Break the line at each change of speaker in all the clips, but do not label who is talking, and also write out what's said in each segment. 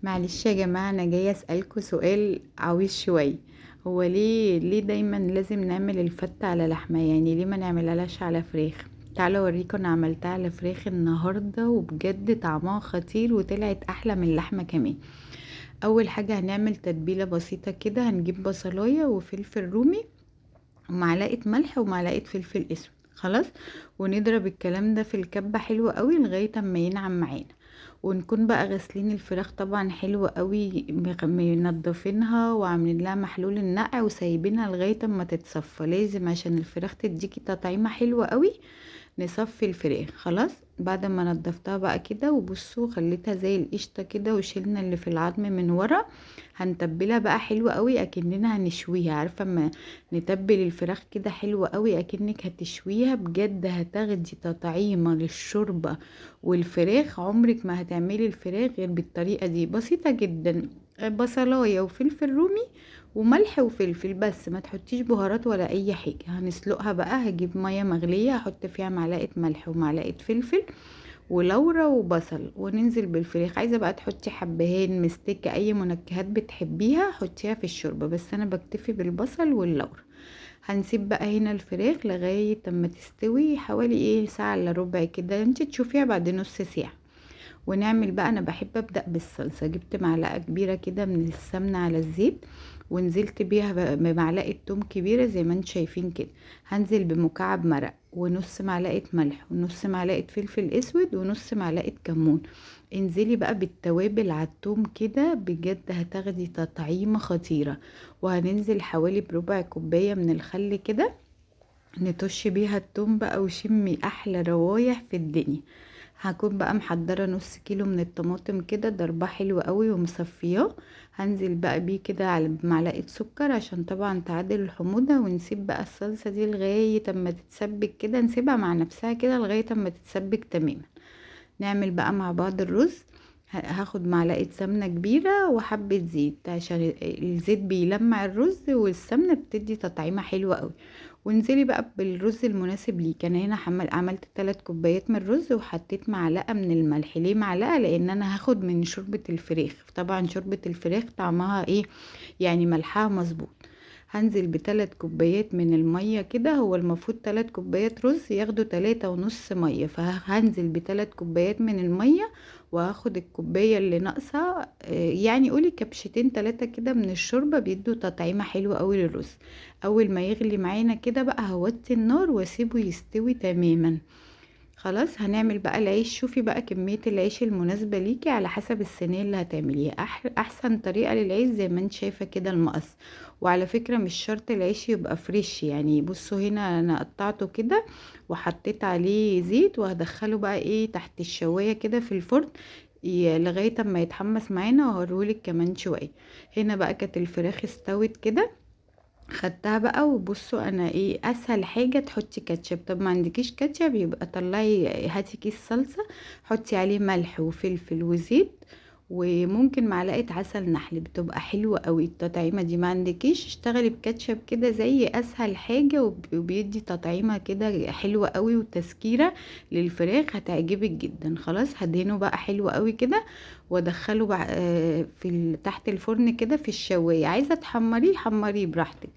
معلش يا جماعة، أنا جاية أسألكوا سؤال عويص شوية. هو ليه دايما لازم نعمل الفتة على لحمة؟ يعني ليه ما نعملهاش على فراخ؟ تعالوا اوريكم، انا عملتها على فراخ النهاردة وبجد طعمها خطير وطلعت احلى من اللحمة كمان. اول حاجة هنعمل تتبيلة بسيطة كده. هنجيب بصلاية وفلفل رومي ومعلقة ملح ومعلقة فلفل اسود، خلاص. ونضرب الكلام ده في الكبة حلو قوي لغاية اما ينعم معانا. ونكون بقى غاسلين الفراخ طبعا حلو قوي، منضفينها وعاملين لها محلول النقع وسايبينها لغايه اما تتصفى. لازم عشان الفراخ تديكي تطعيمه حلوه قوي نصفي الفراخ. خلاص، بعد ما نضفتها بقى كده وبصوا خليتها زي القشطه كده وشيلنا اللي في العظم من ورا. هنتبلها بقى حلوة قوي اكننا هنشويها. عارفه اما نتبل الفراخ كده حلوة قوي اكنك هتشويها بجد، هتاخدي تطعيمه للشوربه والفراخ. عمرك ما هتعملي الفراخ غير بالطريقة دي، بسيطة جدا. بصلاية وفلفل رومي وملح وفلفل بس، ما تحطيش بهارات ولا اي حاجة. هنسلقها بقى، هجيب مية مغلية هحط فيها معلقة ملح ومعلقة فلفل ولورا وبصل وننزل بالفراخ. عايزة بقى تحطي حبهان مستكة اي منكهات بتحبيها حطيها في الشوربة، بس انا بكتفي بالبصل واللورا. هنسيب بقى هنا الفراخ لغاية اما تستوي حوالي ساعة الا ربع كده، انت تشوفيها بعد نص ساعة. ونعمل بقى، انا بحب ابدأ بالصلصة. جبت معلقة كبيرة كده من السمنة على الزيت ونزلت بيها بمعلقة توم كبيرة زي ما انتم شايفين كده. هنزل بمكعب مرق ونص معلقة ملح ونص معلقة فلفل اسود ونص معلقة كمون. انزلي بقى بالتوابل على التوم كده، بجد هتاخدي تطعيمة خطيرة. وهننزل حوالي بربع كوباية من الخل كده، نطش بيها التوم بقى وشمي احلى روايح في الدنيا. هكون بقى محضرة نص كيلو من الطماطم كده ضرباه حلو قوي ومصفياه. هنزل بقى بيه كده على معلقة سكر عشان طبعا تعادل الحموضة. ونسيب بقى الصلصة دي لغاية اما تتسبك كده، نسيبها مع نفسها كده لغاية اما تتسبك تماما. نعمل بقى مع بعض الرز. هاخد معلقة سمنة كبيرة وحبة زيت عشان الزيت بيلمع الرز والسمنة بتدي تطعيمة حلوة قوي. وانزلي بقى بالرز المناسب ليك. انا هنا عملت 3 كوبايات من الرز وحطيت معلقة من الملح. ليه معلقة؟ لان انا هاخد من شوربة الفراخ، طبعا شوربة الفراخ طعمها يعني ملحها مظبوط. هنزل بثلاث كوبايات من المية كده. هو المفروض 3 كوبايات رز ياخدوا 3.5 مية، فهنزل بثلاث كوبايات من المية. وهاخد الكوباية اللي ناقصة، يعني قولي كبشتين 3 كده من الشوربة بيدوا تطعيمة حلوة قوي للرز. اول ما يغلي معانا كده بقى هوطي النار واسيبه يستوي تماما. خلاص، هنعمل بقى العيش. شوفي بقى كمية العيش المناسبة ليكي على حسب الصينية اللي هتعمليها. احسن طريقة للعيش زي ما انت شايفة كده المقص. وعلى فكرة مش شرط العيش يبقى فريش، يعني بصوا هنا انا قطعته كده وحطيت عليه زيت وهدخله بقى تحت الشواية كده في الفرن لغاية اما يتحمس معانا، وهوريهولك كمان شوية. هنا بقى كانت الفراخ استوت كده، خدتها بقى. وبصوا انا اسهل حاجة تحطي كاتشب. طب ما عندكيش كاتشب يبقى طلعي هاتي كيس صلصة، حطي عليه ملح وفلفل وزيت وممكن معلقة عسل نحل، بتبقى حلوة قوي التطعيمة دي. ما عندكيش اشتغلي بكاتشب كده زي اسهل حاجة وبيدي تطعيمة كده حلوة قوي وتسكيرة للفراخ، هتعجبك جدا. خلاص، هدهنه بقى حلو قوي كده وادخله بقى تحت الفرن كده في الشواية. عايزة تحمريه حمريه براحتك.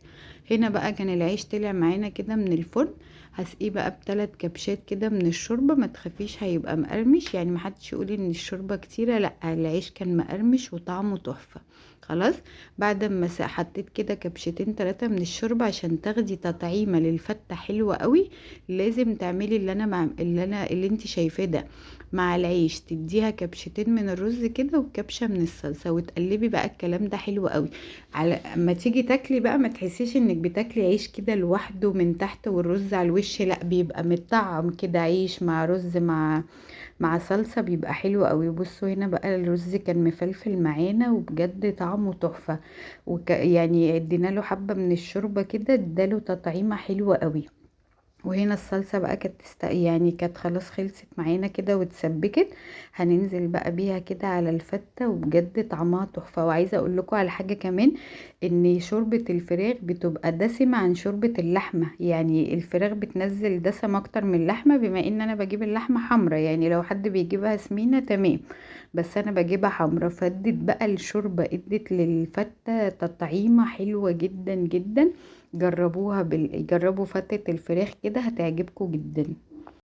هنا بقى كان العيش طلع معانا كده من الفرن. هسقيه بقى بثلاث كبشات كده من الشوربة. ما تخافيش هيبقى مقرمش، يعني محدش يقولي ان الشوربة كتيرة، لا العيش كان مقرمش وطعمه تحفة. خلاص، بعد ما حطيت كده كبشتين 3 من الشوربة عشان تاخدي تطعيمة للفتة حلوة قوي. لازم تعملي اللي انت شايفاه ده مع العيش. تديها كبشتين من الرز كده وكبشة من الصلصة وتقلبي بقى الكلام ده حلو قوي. على اما تيجي تاكلي بقى ما تحسيش انك بتاكلي عيش كده لوحده من تحت والرز على الوش، لا بيبقى متطعم كده عيش مع رز مع صلصة، بيبقى حلو قوي. بصوا هنا بقى الرز كان مفلفل معانا وبجد طعمه تحفة. يعني ادينا له حبة من الشوربة كده اداله تطعيمة حلوة قوي. وهنا الصلصة بقى يعني كانت خلاص خلصت معانا كده واتسبكت. هننزل بقى بيها كده على الفتة وبجد طعمها تحفة. وعايزة اقول لكم على حاجة كمان، ان شوربة الفراخ بتبقى دسمة عن شوربة اللحمة. يعني الفراخ بتنزل دسم اكتر من اللحمة، بما ان انا بجيب اللحمة حمرا، يعني لو حد بيجيبها سمينة تمام. بس انا بجيبها حمرا، فادت بقى الشوربة، ادت للفتة تطعيمة حلوة جدا جدا. جربوا فتة الفراخ كده هتعجبكم جدا.